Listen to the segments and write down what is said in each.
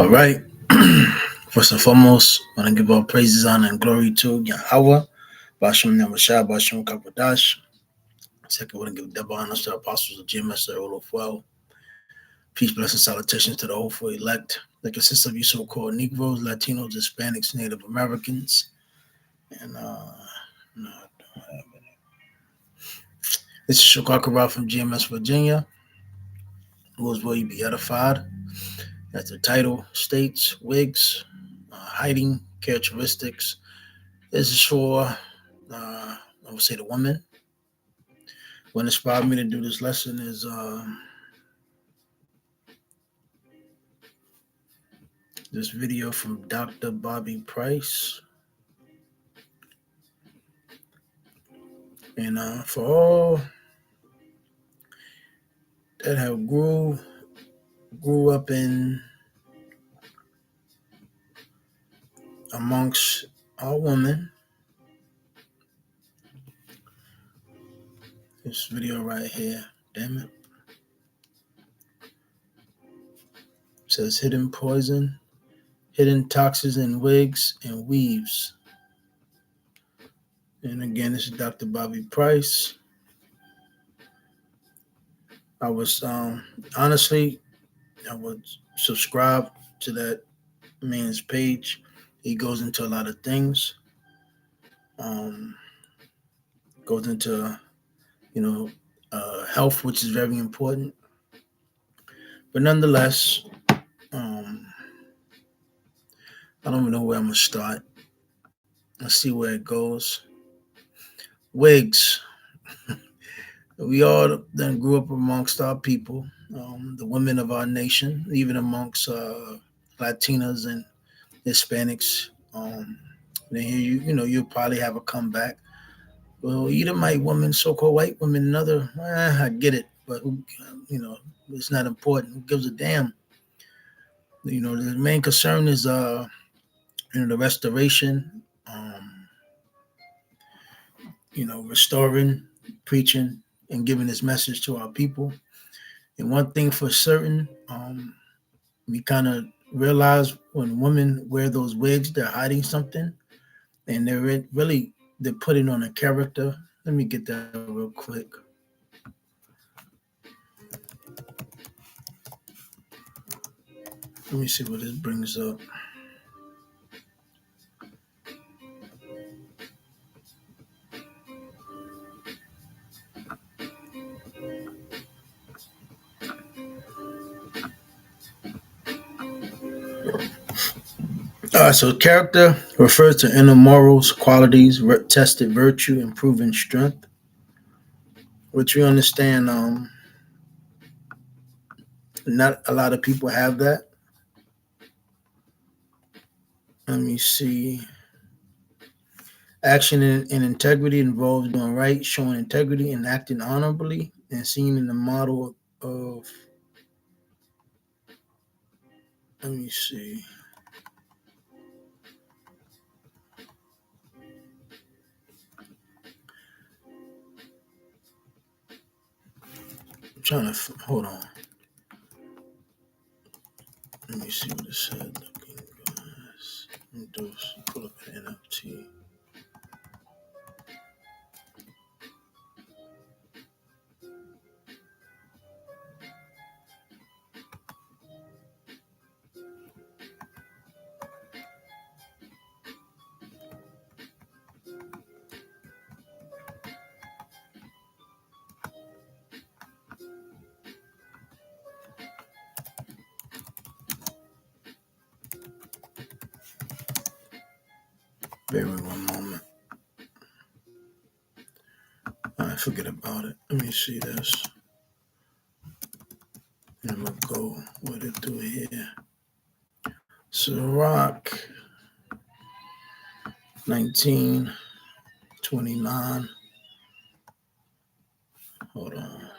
All right. First and foremost, I want to give all praises, honor, and glory to Yahweh, Bashem Nabashah, Bashem Kakwadash. Second, I want to give double honors to the apostles of GMS, the Rule of Well. Peace, blessings, salutations to the hopeful elect that consists of you so called Negroes, Latinos, Hispanics, Native Americans. And, no, I don't have any. This is Shokakara from GMS, Virginia. Rules will you be edified? As the title states, Wigs, hiding characteristics. This is for, I would say, the women. What inspired me to do this lesson is this video from Dr. Bobby Price. And for all that have grew up in amongst all women, this video right here, damn it, says hidden poison, hidden toxins in wigs and weaves. And again, this is Dr. Bobby Price. I was honestly, I would subscribe to that man's page. He goes into a lot of things. Goes into, health, which is very important. But nonetheless, I don't even know where I'm gonna start. Let's see where it goes. Wigs. We all then grew up amongst our people, the women of our nation, even amongst Latinas and Hispanics. Then here you'll probably have a comeback. Well, Edomite women, so-called white women, another. I get it, but it's not important. Who gives a damn? The main concern is the restoration. Restoring, preaching, and giving this message to our people. And one thing for certain, we kind of realize when women wear those wigs, they're hiding something, and they're putting on a character. Let me get that real quick. Let me see what this brings up. So character refers to inner morals, qualities, tested virtue, and proven strength, which we understand not a lot of people have that. Let me see. Action and integrity involves doing right, showing integrity, and acting honorably, and seen in the model of, let me see. I'm trying to, hold on. Let me see what it said. Let me pull up an NFT. Bear with 1 moment. I forget about it. Let me see this. And I'm gonna go with it through here. Ciroc 1929. Hold on.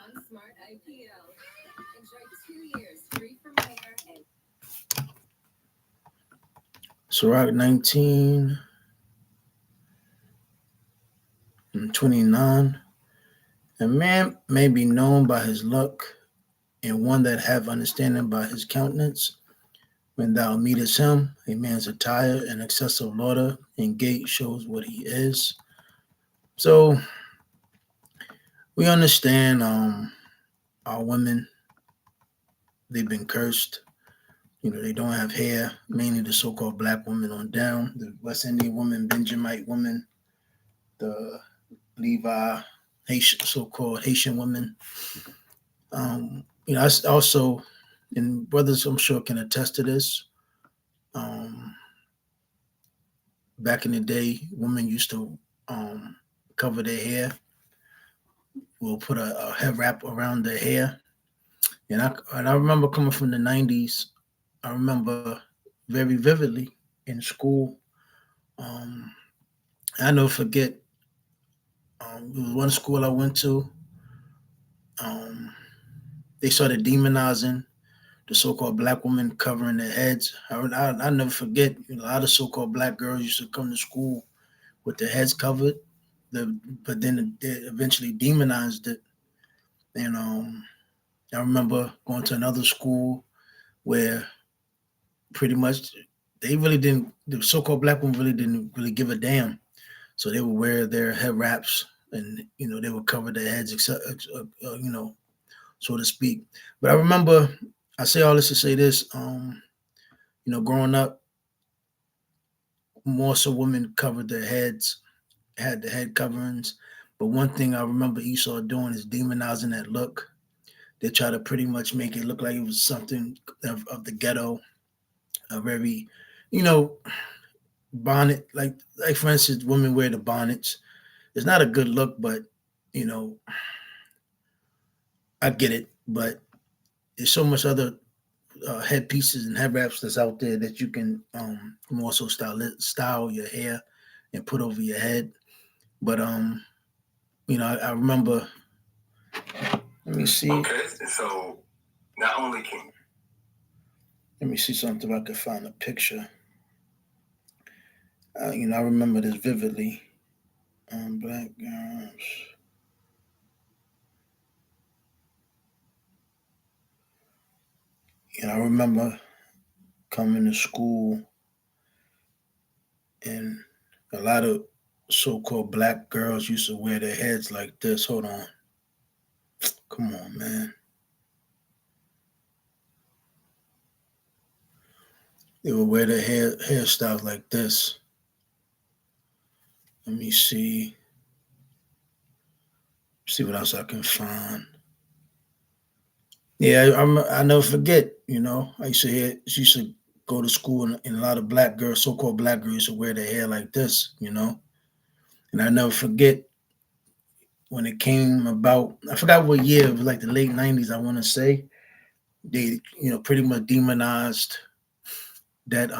Ciroc 1929. A man may be known by his look, and one that have understanding by his countenance. When thou meetest him, a man's attire and excessive laughter and gait shows what he is. So we understand our women, they've been cursed. They don't have hair, mainly the so-called black women on down, the West Indian woman, Benjamite woman, the Levi, Haitian, so-called Haitian women. I also, and brothers I'm sure can attest to this, um, back in the day, women used to cover their hair. We'll put a head wrap around their hair. And I remember coming from the 90s, I remember very vividly in school. Um, I never forget, it was one school I went to. Um, they started demonizing the so-called black women covering their heads. I never forget, a lot of so-called black girls used to come to school with their heads covered, but then they eventually demonized it. And I remember going to another school where pretty much the so-called black women really didn't really give a damn. So they would wear their head wraps and, they would cover their heads, except, so to speak. But I remember, I say all this to say this, growing up, more so women covered their heads, had the head coverings. But one thing I remember Esau doing is demonizing that look. They try to pretty much make it look like it was something of the ghetto, a very, you know, bonnet, like for instance, women wear the bonnets. It's not a good look, but you know, I get it. But there's so much other headpieces and head wraps that's out there that you can more so style your hair and put over your head. But I remember. Let me see. Okay, so not only can Let me see something if I could find a picture. I remember this vividly. Black girls. I remember coming to school and a lot of so-called black girls used to wear their heads like this. Hold on. Come on, man. They would wear their hairstyles like this. Let me see. See what else I can find. Yeah, I never forget. I used to go to school and a lot of black girls, so-called black girls, used to wear their hair like this. And I never forget when it came about. I forgot what year. It was like the late '90s. I want to say they, pretty much demonized that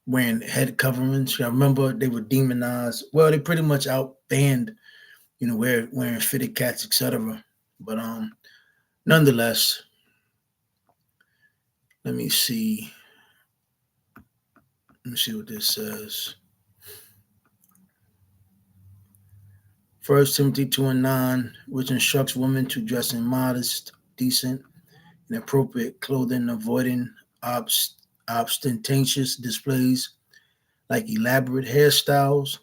wearing head coverings. I remember they were demonized. Well, they pretty much outbanned, wearing fitted cats, etc. But nonetheless, let me see. Let me see what this says. First Timothy 2:9, which instructs women to dress in modest, decent, and appropriate clothing, avoiding ostentatious displays like elaborate hairstyles,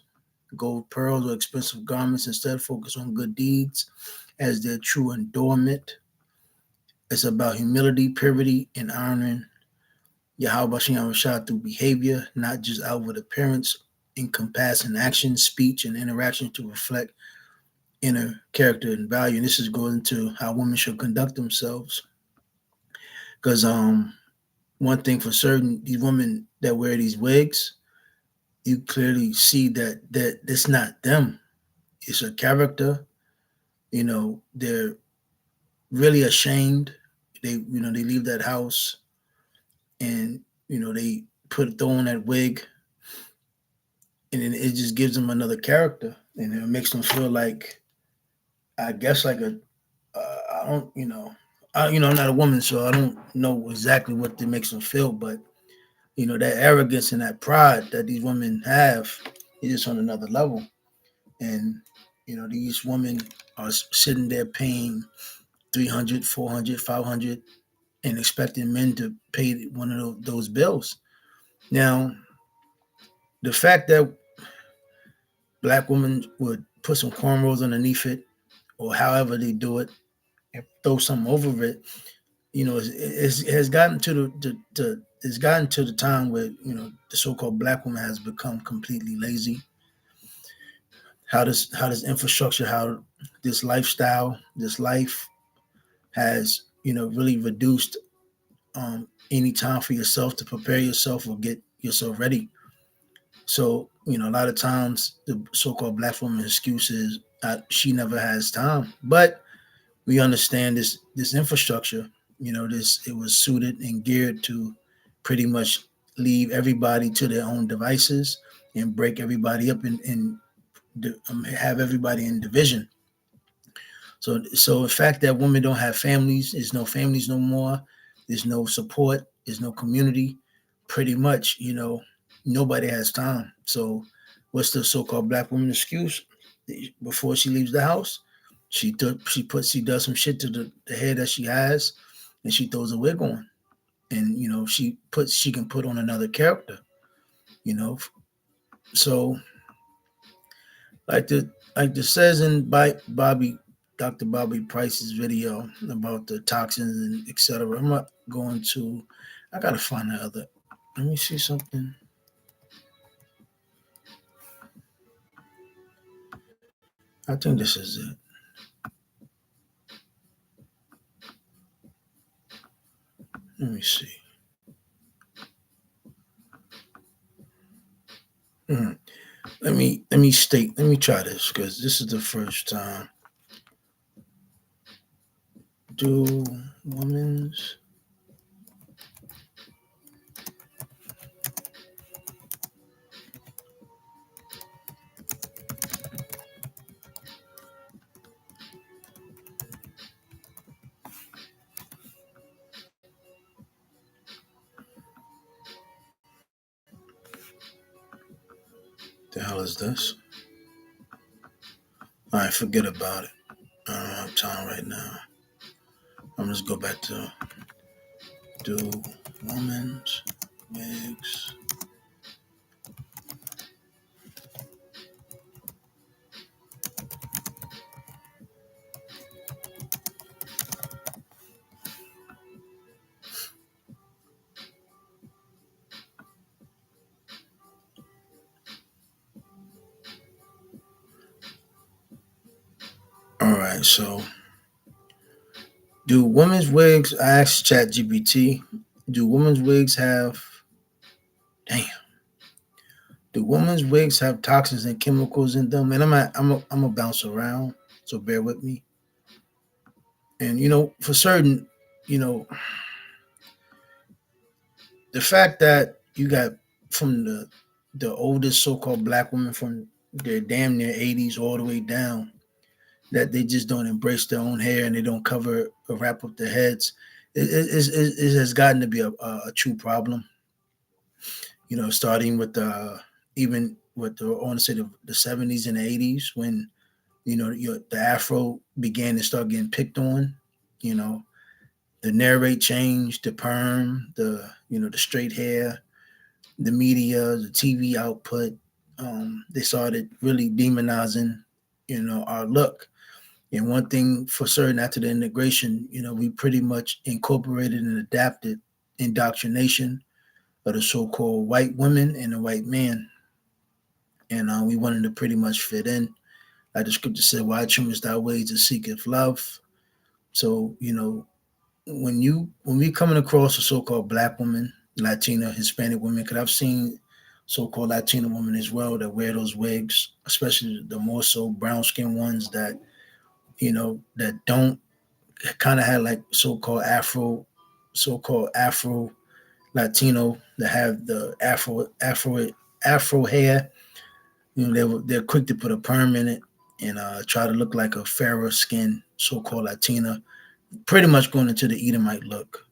gold pearls, or expensive garments. Instead, focus on good deeds as their true endowment. It's about humility, purity, and honoring Yahweh Shem Rashad through behavior, not just outward appearance, encompassing action, speech, and interaction to reflect inner character and value. And this is going into how women should conduct themselves. Because one thing for certain, these women that wear these wigs, you clearly see that it's not them. It's a character. They're really ashamed. They leave that house and they throw on that wig, and then it just gives them another character, and it makes them feel like, I guess, like I don't, I'm not a woman, so I don't know exactly what it makes them feel, but that arrogance and that pride that these women have is just on another level. And these women are sitting there paying 300, 400, 500. and expecting men to pay one of those bills. Now, the fact that black women would put some cornrows underneath it, or however they do it, and throw something over it, it has gotten to it's gotten to the time where the so-called black woman has become completely lazy. How this infrastructure, how this lifestyle, this life has really reduced any time for yourself to prepare yourself or get yourself ready. So a lot of times the so-called black woman excuse is she never has time, but we understand this infrastructure. This it was suited and geared to pretty much leave everybody to their own devices and break everybody up and have everybody in division. So the fact that women don't have families, there's no families no more, there's no support, there's no community. Pretty much, nobody has time. So what's the so-called black woman excuse? Before she leaves the house, she does some shit to the hair that she has, and she throws a wig on, and she can put on another character. You know, so like the says in Dr. Bobby Price's video about the toxins and etc. I'm not going to. I gotta find the other. Let me see something. I think this is it. Let me see. Hmm. Let me try this because this is the first time. Do women's the hell is this? All right, forget about it. I don't have time right now. I'm just go back to do women's wigs. All right, so do women's wigs? I asked ChatGPT. Do women's wigs have? Damn. Do women's wigs have toxins and chemicals in them? And I'm a bounce around, so bear with me. And for certain, you know, the fact that you got from the oldest so-called black women from their damn near 80s all the way down, that they just don't embrace their own hair and they don't cover or wrap up their heads. It has gotten to be a true problem. Starting with even with I want to say the 70s and the 80s when the afro began to start getting picked on. You know, the narrate changed, the perm, the straight hair, the media, the TV output. They started really demonizing, our look. And one thing for certain, after the integration, we pretty much incorporated and adapted indoctrination of the so-called white women and the white man. And we wanted to pretty much fit in. Like the scripture said, why trimmest thy ways to seeketh love? So, when we coming across a so-called black woman, Latina, Hispanic women, because I've seen so-called Latina women as well that wear those wigs, especially the more so brown skinned ones that don't kind of have like so-called Afro Latino that have the Afro hair. They're quick to put a perm in it and try to look like a fairer skin so-called Latina, pretty much going into the Edomite look.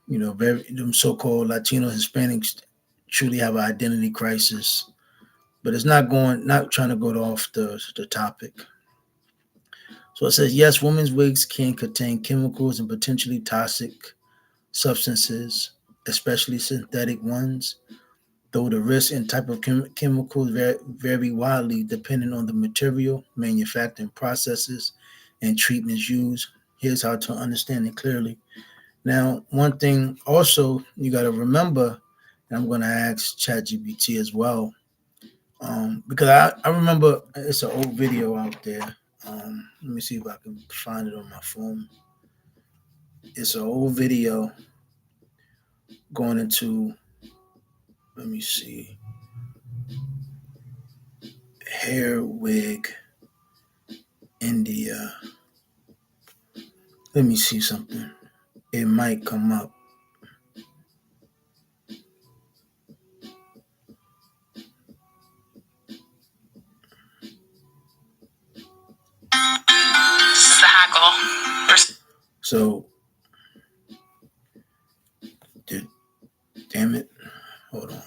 Very them so-called Latino Hispanics truly have an identity crisis, but it's not trying to go off the topic. So it says, yes, women's wigs can contain chemicals and potentially toxic substances, especially synthetic ones, though the risk and type of chemicals vary widely depending on the material, manufacturing processes, and treatments used. Here's how to understand it clearly. Now, one thing also you got to remember, and I'm going to ask ChatGPT as well, because I remember it's an old video out there. Let me see if I can find it on my phone. It's an old video going into, let me see, hair wig India. Let me see something. It might come up. So, damn it. Hold on.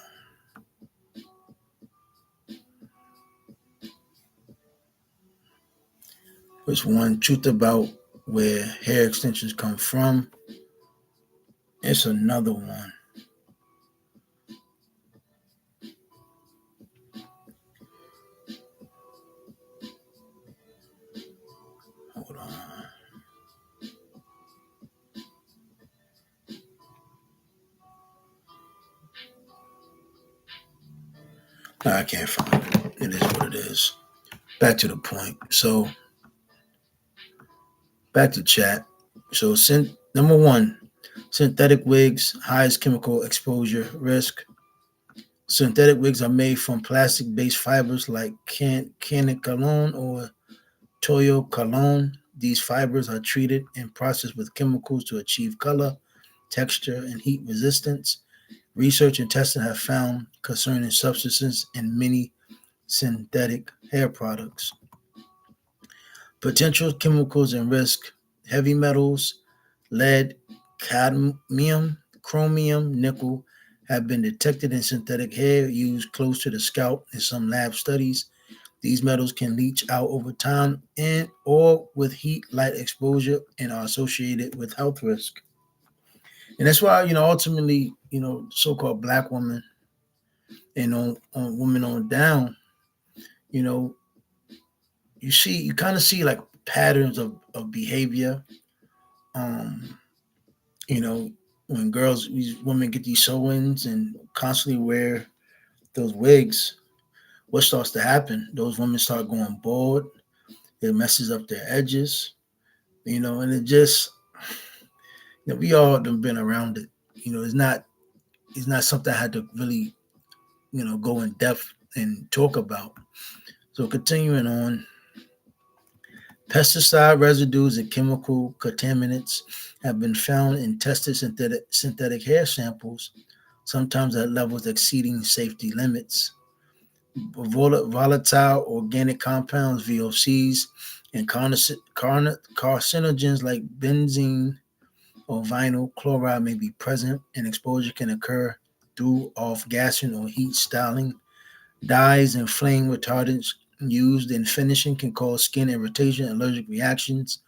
Which one? Truth about where hair extensions come from. It's another one. Hold on. No, I can't find it. It is what it is. Back to the point. So, back to chat. So, number one, synthetic wigs, highest chemical exposure risk. Synthetic wigs are made from plastic-based fibers like canacolone or toyocolone. These fibers are treated and processed with chemicals to achieve color, texture, and heat resistance. Research and testing have found concerning substances in many synthetic hair products. Potential chemicals and risk: heavy metals, lead, cadmium, chromium, nickel have been detected in synthetic hair used close to the scalp in some lab studies. These metals can leach out over time and or with heat, light exposure and are associated with health risk. And that's why, ultimately, so-called black women and on women on down, you know, you kind of see like patterns of behavior. Um, you know, when these women get these sew-ins and constantly wear those wigs, what starts to happen? Those women start going bald. It messes up their edges, and it just, we all have been around it. It's not something I had to really, go in depth and talk about. So continuing on, pesticide residues and chemical contaminants have been found in tested synthetic hair samples, sometimes at levels exceeding safety limits. Volatile organic compounds, VOCs, and carcinogens like benzene or vinyl chloride may be present, and exposure can occur through off-gassing or heat styling. Dyes and flame retardants used in finishing can cause skin irritation, allergic reactions,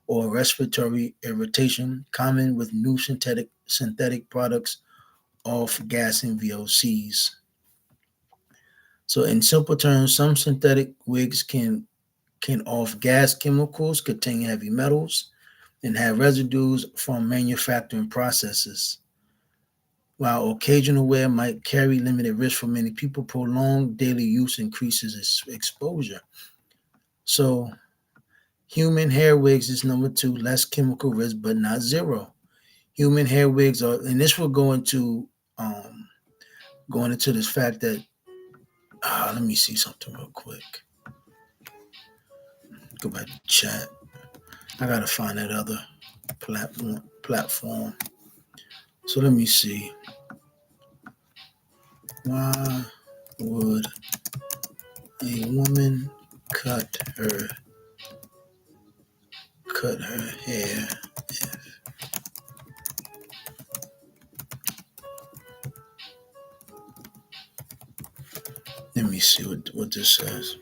or respiratory irritation, common with new synthetic products off-gassing VOCs. So, in simple terms, some synthetic wigs can off-gas chemicals, contain heavy metals, and have residues from manufacturing processes. While occasional wear might carry limited risk for many people, prolonged daily use increases exposure. So, human hair wigs is number two, less chemical risk, but not zero. Human hair wigs are, and this will um, going into this fact that, let me see something real quick. Go back to chat. I gotta find that other platform. So let me see. Why would a woman cut her hair? Let me see what this says.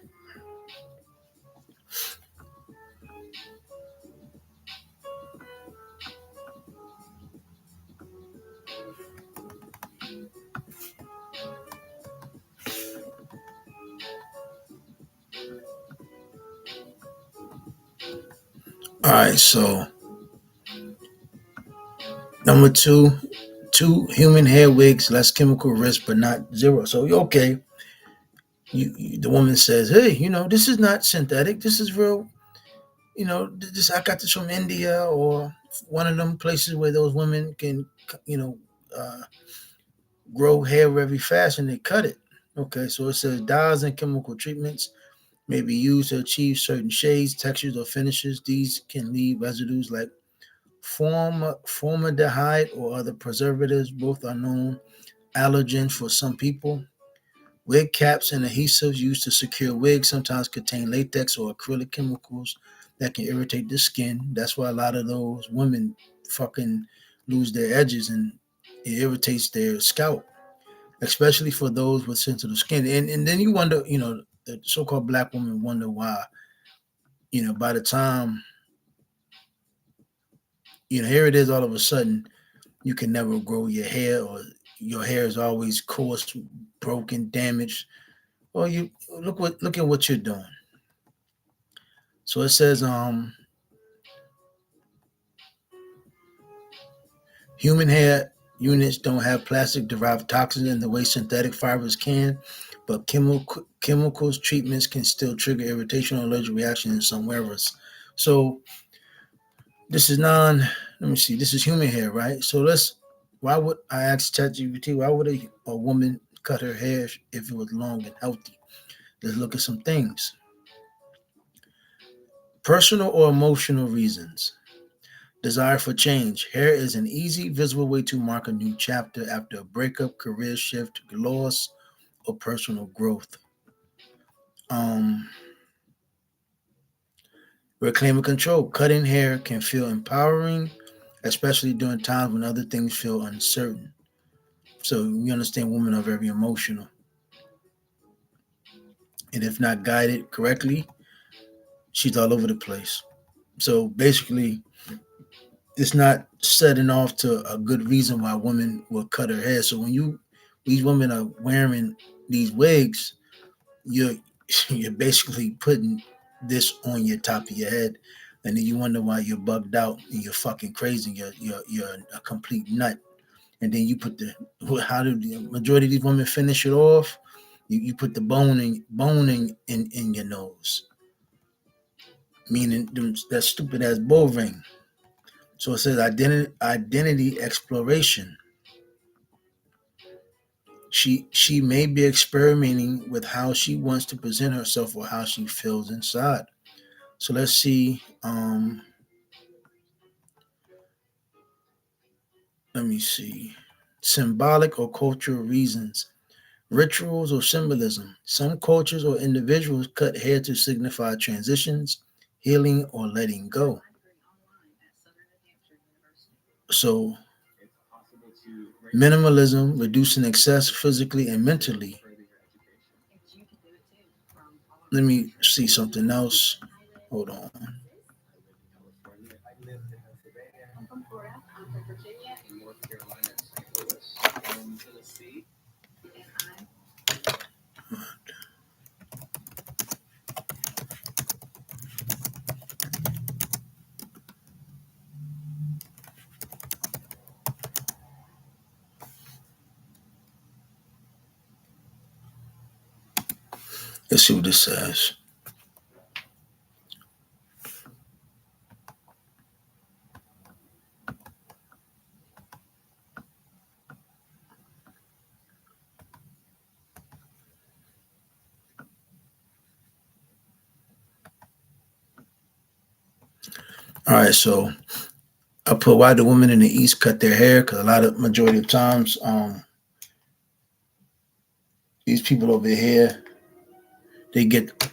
All right, so number two human hair wigs, less chemical risk, but not zero. So okay, the woman says, hey, this is not synthetic. This is real. This I got this from India or one of them places where those women can, you know, uh, grow hair very fast and they cut it. Okay, so it says dyes and chemical treatments may be used to achieve certain shades, textures, or finishes. These can leave residues like formaldehyde or other preservatives. Both are known allergens for some people. Wig caps and adhesives used to secure wigs sometimes contain latex or acrylic chemicals that can irritate the skin. That's why a lot of those women fucking lose their edges and it irritates their scalp, especially for those with sensitive skin. And then you wonder, the so-called black women wonder why, by the time, here it is all of a sudden, you can never grow your hair or your hair is always coarse, broken, damaged. Well, you look at what you're doing. So it says, human hair units don't have plastic derived toxins in the way synthetic fibers can, but chemicals treatments can still trigger irritation or allergic reaction in some wearers. So this is let me see, this is human hair, right? So why would I ask ChatGPT, why would a woman cut her hair if it was long and healthy? Let's look at some things. Personal or emotional reasons. Desire for change. Hair is an easy, visible way to mark a new chapter after a breakup, career shift, loss, or personal growth. Um, Reclaiming control. Cutting hair can feel empowering, especially during times when other things feel uncertain. So we understand women are very emotional. And if not guided correctly, she's all over the place. So basically, it's not setting off to a good reason why women will cut her hair. So when these women are wearing these wigs, you're you're basically putting this on your top of your head, and then you wonder why you're bugged out and you're fucking crazy. You're a complete nut. And then you put how do the majority of these women finish it off? You put the bone in your nose, meaning that stupid ass bull ring. So it says identity exploration. She may be experimenting with how she wants to present herself or how she feels inside. So let's see. Let me see. Symbolic or cultural reasons. Rituals or symbolism. Some cultures or individuals cut hair to signify transitions, healing, or letting go. So minimalism, reducing excess physically and mentally. Let me see something else. Hold on. Let's see what this says. All right, so I put why do women in the East cut their hair? Because a lot of majority of times, these people over here, they get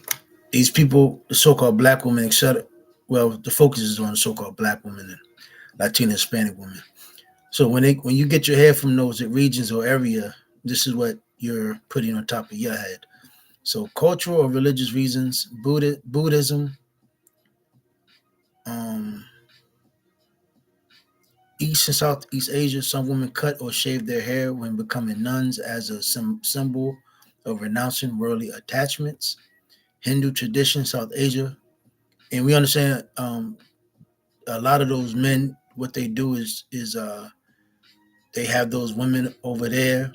these people, the so-called black women, etc. Well, the focus is on the so-called black women and Latino Hispanic women. So when you get your hair from those regions or area, this is what you're putting on top of your head. So cultural or religious reasons, Buddhism, um, East and Southeast Asia, some women cut or shave their hair when becoming nuns as a symbol of renouncing worldly attachments. Hindu tradition, South Asia, and we understand a lot of those men, what they do is they have those women over there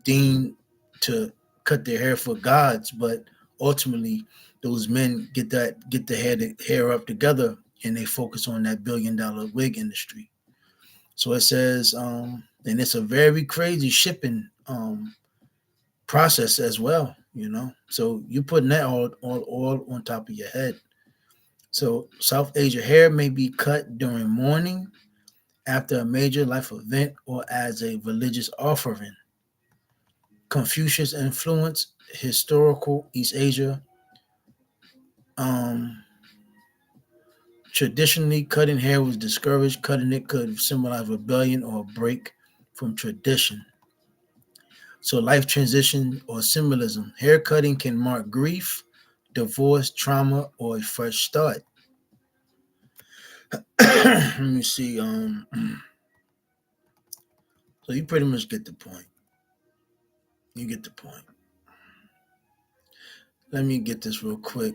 deemed to cut their hair for gods, but ultimately those men get the hair up together and they focus on that $1 billion wig industry. So it says, and it's a very crazy shipping process as well, you know. So you putting that all on top of your head. So South Asia hair may be cut during mourning, after a major life event, or as a religious offering. Confucius influence historical East Asia. Um, Traditionally, cutting hair was discouraged. Cutting it could symbolize rebellion or a break from tradition. So, life transition or symbolism. Hair cutting can mark grief, divorce, trauma, or a fresh start. Let me see. So you pretty much get the point. You get the point. Let me get this real quick.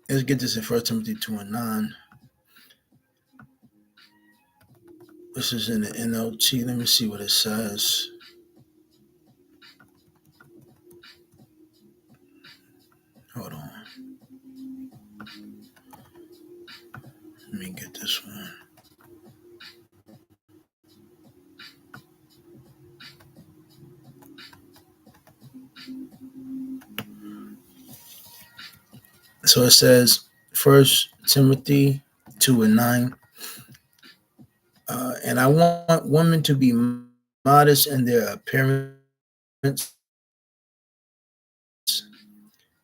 Let's get this in First Timothy 2:9. This is in the NLT. Let me see what it says. Hold on. Let me get this one. So it says First Timothy 2:9. And I want women to be modest in their appearance.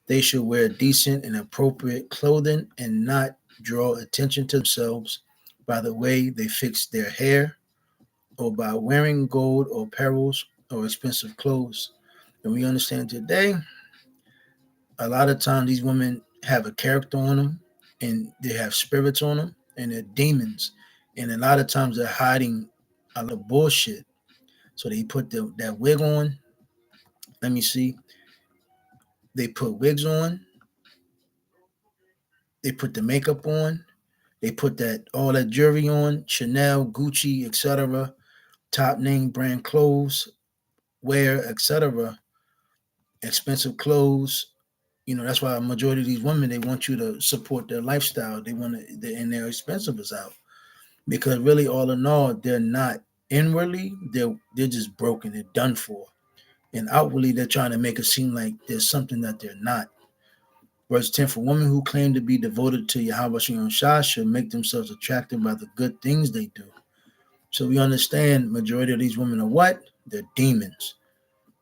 They should wear decent and appropriate clothing and not draw attention to themselves by the way they fix their hair or by wearing gold or pearls or expensive clothes. And we understand today, a lot of times these women have a character on them and they have spirits on them and they're demons. And a lot of times they're hiding a lot of bullshit. So they put that wig on. Let me see. They put wigs on. They put the makeup on. They put that all that jewelry on, Chanel, Gucci, etc. Top name brand clothes, wear, etc. Expensive clothes. You know, that's why a majority of these women they want you to support their lifestyle. They want to, and they're expensive as out because really, all in all, they're not inwardly. They're just broken. They're done for, and outwardly, they're trying to make it seem like there's something that they're not. Verse 10, for women who claim to be devoted to Yahweh Shem Shah should make themselves attractive by the good things they do. So we understand majority of these women are what? They're demons.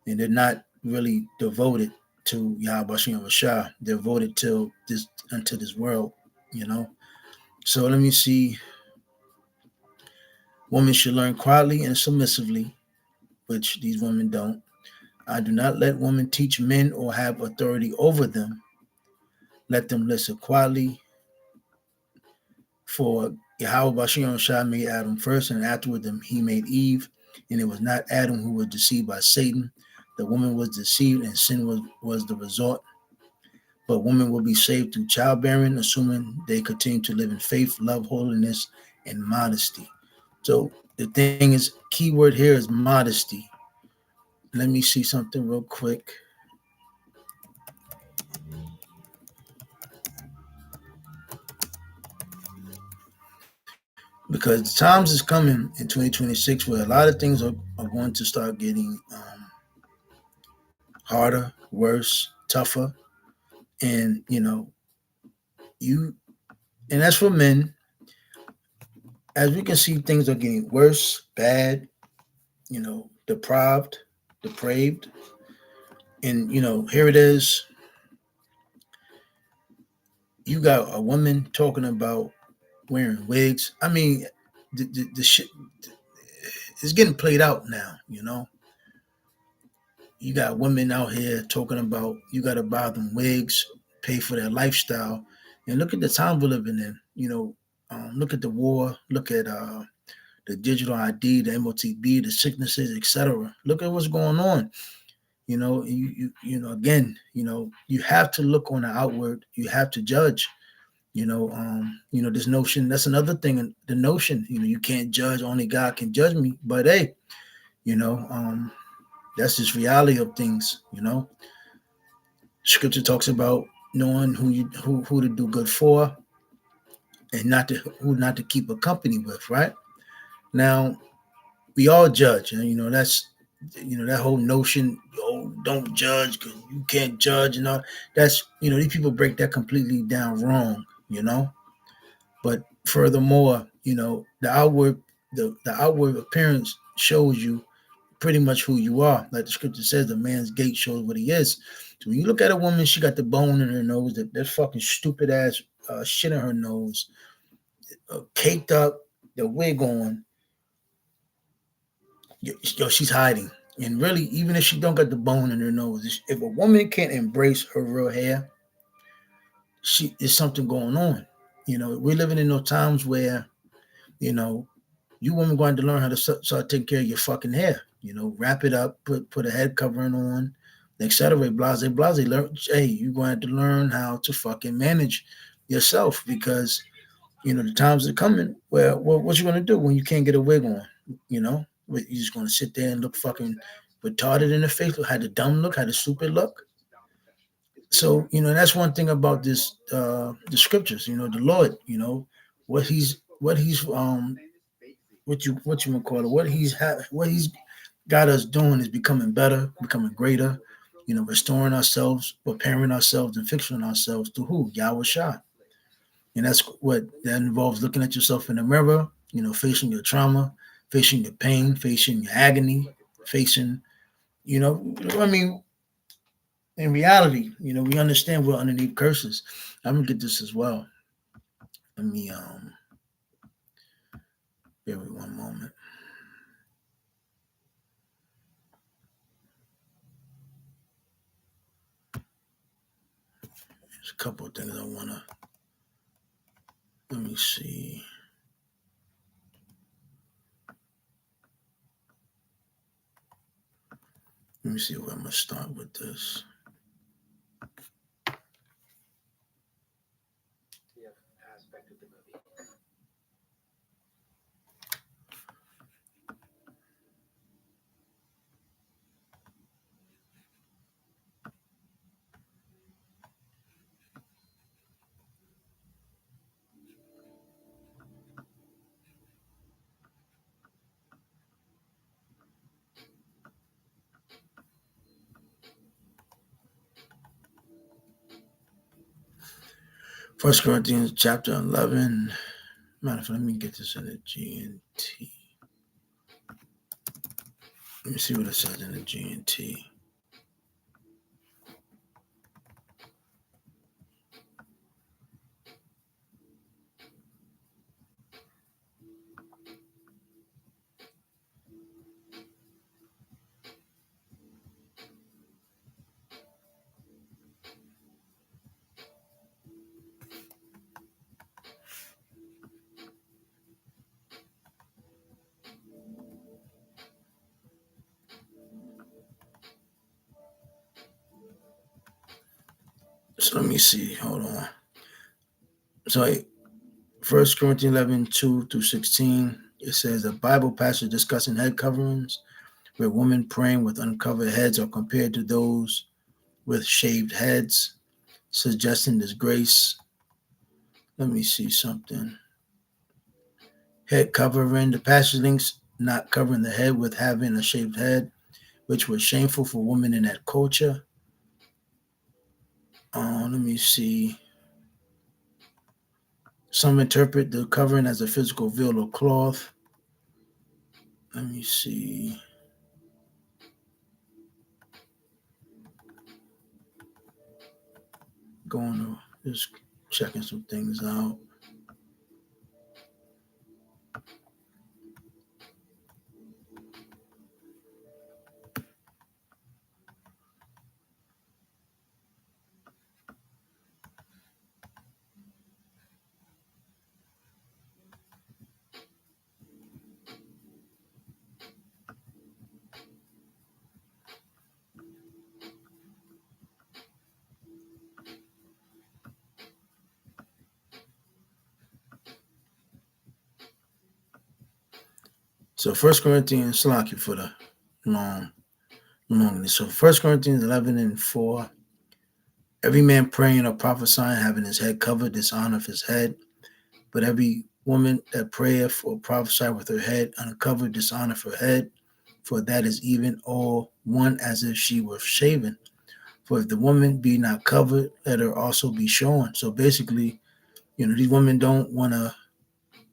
And they're not really devoted to Yahweh Shem Shah. They're devoted to this unto this world, you know. So let me see. Women should learn quietly and submissively, which these women don't. I do not let women teach men or have authority over them. Let them listen quietly. For Yahweh Bashiach Shah made Adam first, and afterward he made Eve. And it was not Adam who was deceived by Satan. The woman was deceived, and sin was the result. But women will be saved through childbearing, assuming they continue to live in faith, love, holiness, and modesty. So the thing is, key word here is modesty. Let me see something real quick. Because the times is coming in 2026 where a lot of things are going to start getting harder, worse, tougher. And, you know, you, and as for men, as we can see, things are getting worse, bad, you know, depraved. And, you know, here it is. You got a woman talking about wearing wigs. I mean, the shit is getting played out now, you know. You got women out here talking about you got to buy them wigs, pay for their lifestyle, and look at the time we're living in. You know, look at the war, look at the digital ID, the MOTB, the sicknesses, etc. Look at what's going on. Again, you have to look on the outward. You have to judge. This notion. That's another thing. The notion. You can't judge. Only God can judge me. But hey, that's just reality of things. Scripture talks about knowing who to do good for and not to keep a company with. Right now, we all judge, and that's that whole notion. Oh, don't judge because you can't judge, and all that's these people break that completely down wrong. But furthermore, the outward appearance shows you pretty much who you are. Like the scripture says, the man's gate shows what he is. So when you look at a woman, she got the bone in her nose, that fucking stupid ass shit in her nose, caked up, the wig on. She's hiding. And really, even if she don't got the bone in her nose, if a woman can't embrace her real hair, she is something going on. We're living in those times where, you women going to learn how to start taking care of your fucking hair. Wrap it up, put a head covering on, etc. Blase, blase. Hey, you're going to have to learn how to fucking manage yourself because the times are coming where what you gonna do when you can't get a wig on? You just gonna sit there and look fucking retarded in the face, had the dumb look, had the stupid look. So that's one thing about this the scriptures. The Lord. What you gonna call it? What he's got us doing is becoming better, becoming greater. Restoring ourselves, preparing ourselves, and fixing ourselves to who? Yahweh Shah. And that's what that involves looking at yourself in the mirror, facing your trauma, facing your pain, facing your agony, facing, I mean, in reality, we understand we're underneath curses. I'm gonna get this as well. Let me bear with 1 moment. There's a couple of things I wanna let me see. Let me see where I'm gonna start with this. First Corinthians chapter 11. Matter of fact, let me get this in the GNT. Let me see what it says in the GNT. So let me see. Hold on. So First Corinthians 11, 2 through 16, it says a Bible passage discussing head coverings, where women praying with uncovered heads are compared to those with shaved heads, suggesting disgrace. Let me see something. Head covering, the passage links not covering the head with having a shaved head, which was shameful for women in that culture. Let me see. Some interpret the covering as a physical veil or cloth. Let me see. Going to just checking some things out. So First Corinthians, slack you for the long longness. So First Corinthians 11:4. Every man praying or prophesying, having his head covered, dishonoreth his head. But every woman that prayeth or prophesieth with her head uncovered, dishonoreth her head. For that is even all one as if she were shaven. For if the woman be not covered, let her also be shorn. So basically, these women don't want to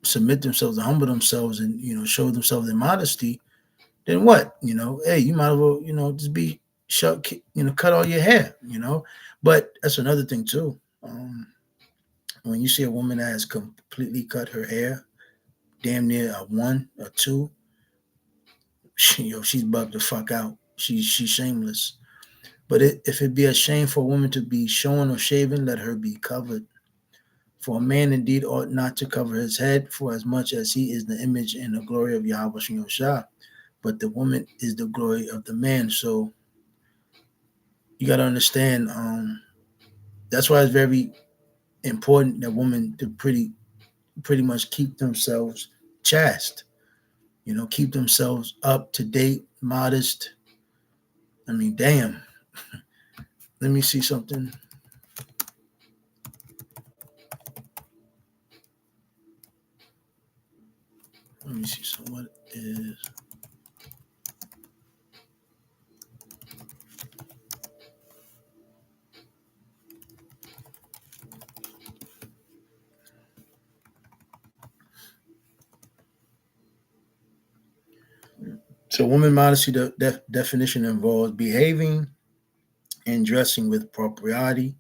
submit themselves and humble themselves and, show themselves in modesty. Then what? Hey, you might as well, just be shut, cut all your hair. But that's another thing too. When you see a woman that has completely cut her hair, damn near a one or two, she's bugged the fuck out. She's shameless. But if it be a shame for a woman to be shorn or shaven, let her be covered. For a man indeed ought not to cover his head, for as much as he is the image and the glory of Yahweh Shem Shah, but the woman is the glory of the man. So you got to understand. That's why it's very important that women to pretty much keep themselves chaste. Keep themselves up to date, modest. I mean, damn. Let me see something. Let me see. So what is? So woman modesty definition involves behaving and dressing with propriety,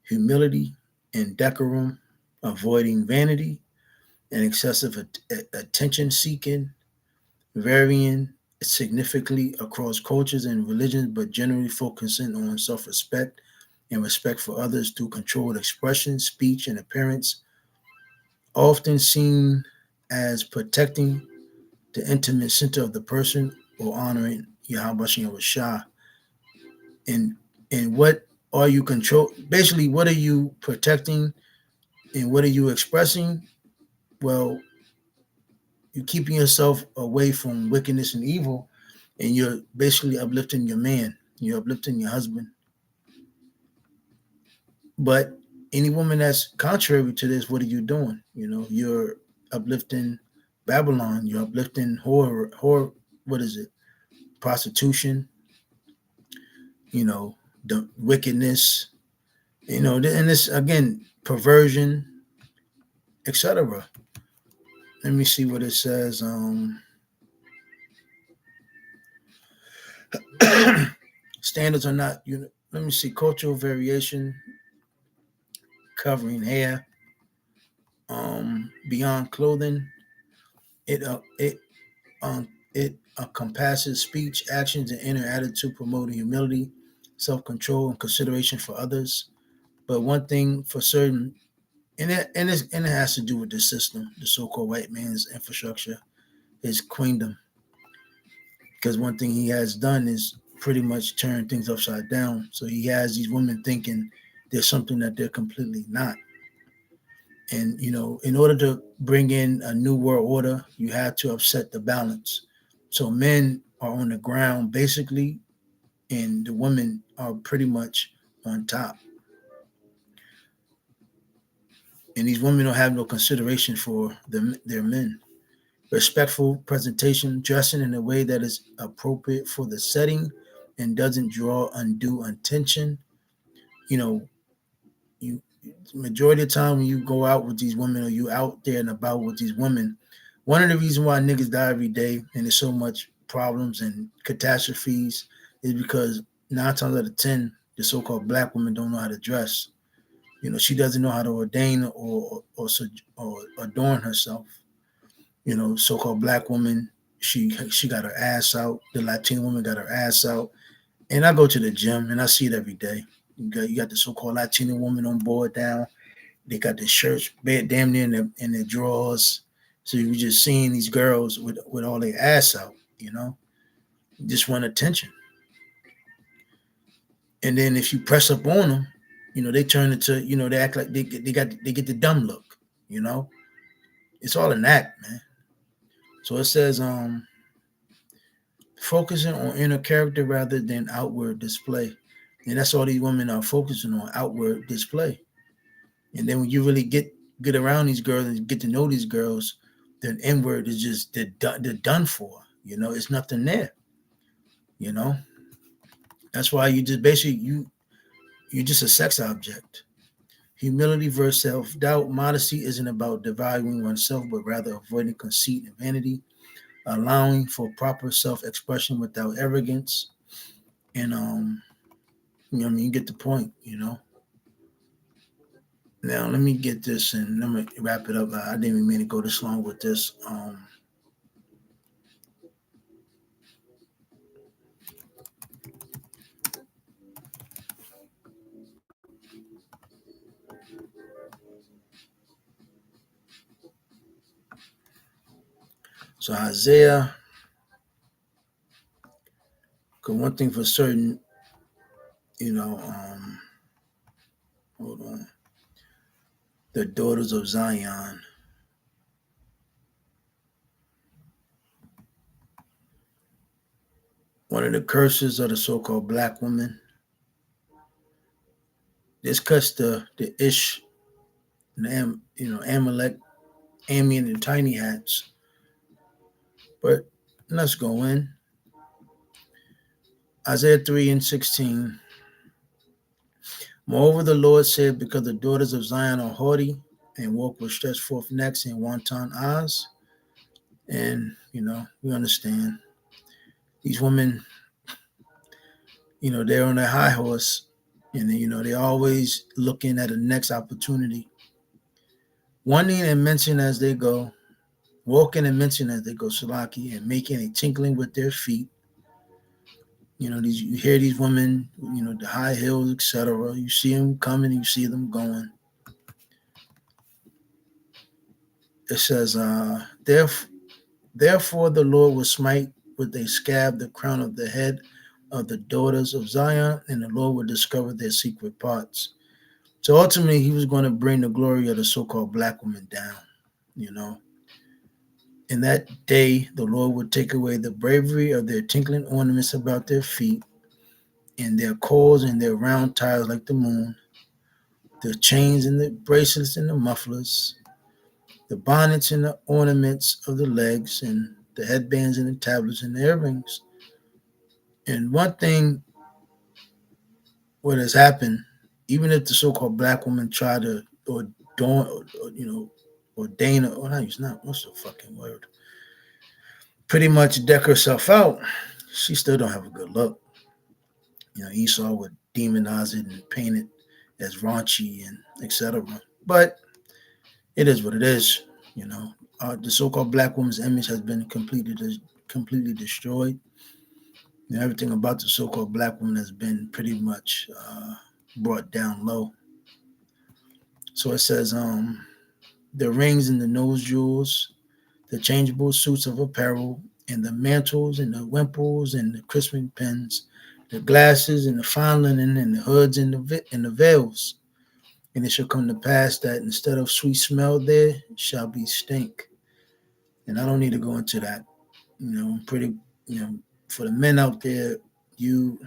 humility, and decorum, avoiding vanity and excessive attention seeking, varying significantly across cultures and religions, but generally focusing on self respect and respect for others through controlled expression, speech, and appearance, often seen as protecting the intimate center of the person or honoring Yahweh Shah. And what are you control? Basically, what are you protecting and what are you expressing? Well, you're keeping yourself away from wickedness and evil, and you're basically uplifting your man. You're uplifting your husband. But any woman that's contrary to this, what are you doing? You're uplifting Babylon. You're uplifting horror. What is it? Prostitution. The wickedness. And this again, perversion, etc. Let me see what it says. Standards are not. Let me see. Cultural variation, covering hair, beyond clothing. It encompasses speech, actions, and inner attitude, promoting humility, self-control, and consideration for others. But one thing for certain, and it has to do with the system, the so-called white man's infrastructure, his queendom. Because one thing he has done is pretty much turn things upside down. So he has these women thinking there's something that they're completely not. And in order to bring in a new world order, you have to upset the balance. So men are on the ground basically, and the women are pretty much on top. And these women don't have no consideration for their men. Respectful presentation, dressing in a way that is appropriate for the setting and doesn't draw undue attention. You know, you majority of the time when you go out with these women or you out there and about with these women, one of the reasons why niggas die every day and there's so much problems and catastrophes is because 9 times out of 10, the so-called black women don't know how to dress. She doesn't know how to ordain or adorn herself. So-called black woman, she got her ass out. The Latina woman got her ass out. And I go to the gym and I see it every day. You got the so-called Latina woman on board down. They got the shirts damn near in their drawers. So you're just seeing these girls with all their ass out, just want attention. And then if you press up on them, they turn into, they act like they get the dumb look, It's all an act, man. So it says, focusing on inner character rather than outward display. And that's all these women are focusing on, outward display. And then when you really get around these girls and get to know these girls, then inward is just they're done for. It's nothing there. You know, that's why you just basically you're just a sex object. Humility versus self doubt. Modesty isn't about devaluing oneself, but rather avoiding conceit and vanity, allowing for proper self expression without arrogance. And I mean, you get the point. Now let me get this and let me wrap it up. I didn't even mean to go this long with this. So Isaiah, because one thing for certain, you know, hold on, the daughters of Zion. One of the curses of the so-called black woman. This cuts the Ish, and Amalek, Amy, and the tiny hats. But let's go in. Isaiah 3:16. Moreover, the Lord said, because the daughters of Zion are haughty and walk with stretched forth necks and wanton eyes. And, we understand these women, they're on their high horse and, they're always looking at the next opportunity, wanting and mention as they go, walking and mention as they go, Salaki, and making a tinkling with their feet. You hear these women, the high heels, etc. You see them coming, you see them going. It says, therefore the Lord will smite with a scab the crown of the head of the daughters of Zion, and the Lord will discover their secret parts. So ultimately, he was going to bring the glory of the so-called black woman down. In that day, the Lord would take away the bravery of their tinkling ornaments about their feet, and their cords and their round tires like the moon, the chains and the bracelets and the mufflers, the bonnets and the ornaments of the legs, and the headbands and the tablets and the earrings. And one thing what has happened, even if the so-called black woman try to ordain, or not, what's the fucking word? Pretty much deck herself out, she still don't have a good look. Esau would demonize it and paint it as raunchy and etc. But it is what it is. The so-called black woman's image has been completely destroyed. Everything about the so-called black woman has been pretty much brought down low. So it says, the rings and the nose jewels, the changeable suits of apparel, and the mantles and the wimples and the crisping pins, the glasses and the fine linen and the hoods and the veils. And it shall come to pass that instead of sweet smell there shall be stink. And I don't need to go into that. Pretty, for the men out there, you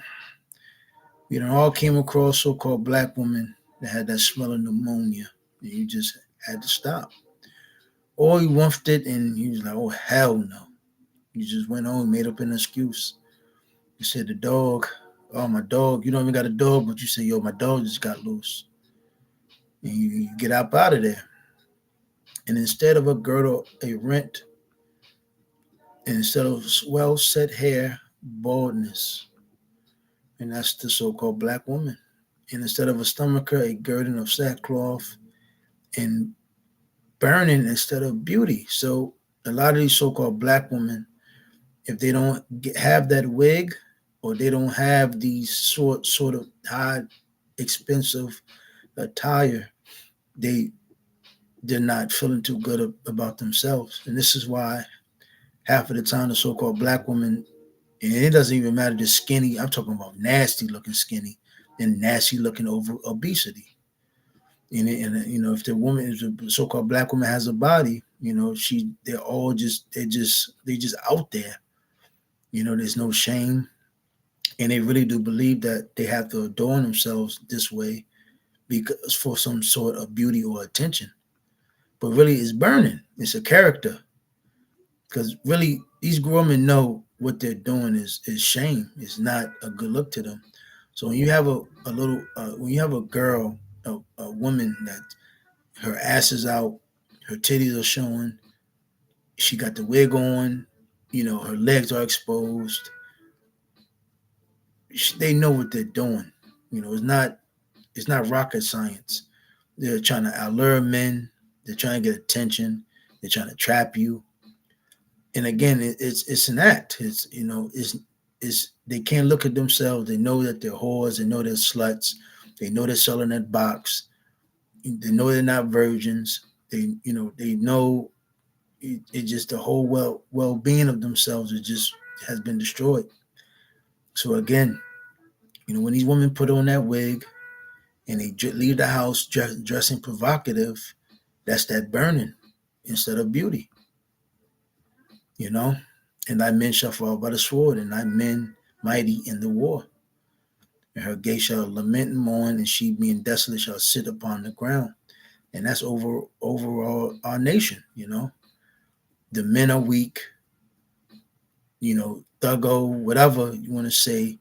all came across so-called black women that had that smell of pneumonia, and you just had to stop. Or you woofed it, and he was like, "Oh hell no!" You just went home, made up an excuse. You said the dog, "Oh my dog," you don't even got a dog, but you say, "Yo, my dog just got loose," and you get up out of there. And instead of a girdle, a rent, and instead of well set hair, baldness, and that's the so-called black woman. And instead of a stomacher, a girding of sackcloth, and burning instead of beauty. So a lot of these so-called black women, if they don't have that wig, or they don't have these sort of high expensive attire, they're not feeling too good about themselves. And this is why half of the time the so-called black woman, and it doesn't even matter the skinny, I'm talking about nasty looking skinny and nasty looking over obesity. And if the woman, if the so-called black woman has a body, they just out there. There's no shame, and they really do believe that they have to adorn themselves this way because for some sort of beauty or attention. But really, it's burning. It's a character, because really these women know what they're doing is shame. It's not a good look to them. So when you have a little when you have a girl, a woman that her ass is out, her titties are showing, she got the wig on, her legs are exposed. They know what they're doing. It's not rocket science. They're trying to allure men. They're trying to get attention. They're trying to trap you. And again, it's an act. It's they can't look at themselves. They know that they're whores. They know they're sluts. They know they're selling that box. They know they're not virgins. They know it just the whole well being of themselves is just has been destroyed. So again, when these women put on that wig and they leave the house dressing provocative, that's that burning instead of beauty. You know, and thy men shall fall by the sword, and thy men mighty in the war. And her gate shall lament and mourn, and she being desolate shall sit upon the ground. And that's overall our nation. The men are weak. Thuggo, whatever you want to say,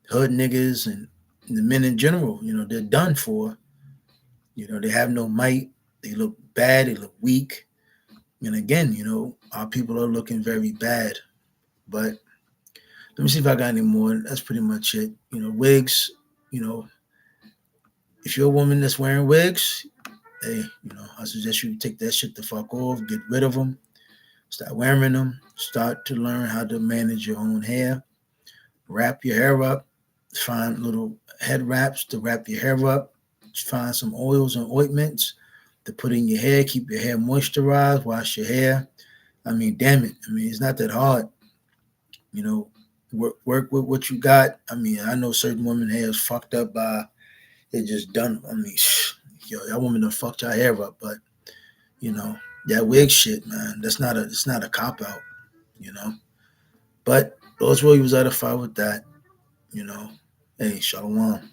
hood niggas and the men in general. They're done for. They have no might. They look bad. They look weak. And again, our people are looking very bad. But let me see if I got any more. That's pretty much it. Wigs. You know, if you're a woman that's wearing wigs, hey, I suggest you take that shit the fuck off. Get rid of them. Start wearing them. Start to learn how to manage your own hair. Wrap your hair up. Find little head wraps to wrap your hair up. Find some oils and ointments to put in your hair. Keep your hair moisturized. Wash your hair. I mean, damn it. I mean, it's not that hard. You know, work with what you got. I mean, I know certain women hair is fucked up by they just done. I mean, yo, that woman done fucked your hair up, but you know that wig shit, man. It's not a cop out. You know, but those really was edified with that. You know, hey, shalom.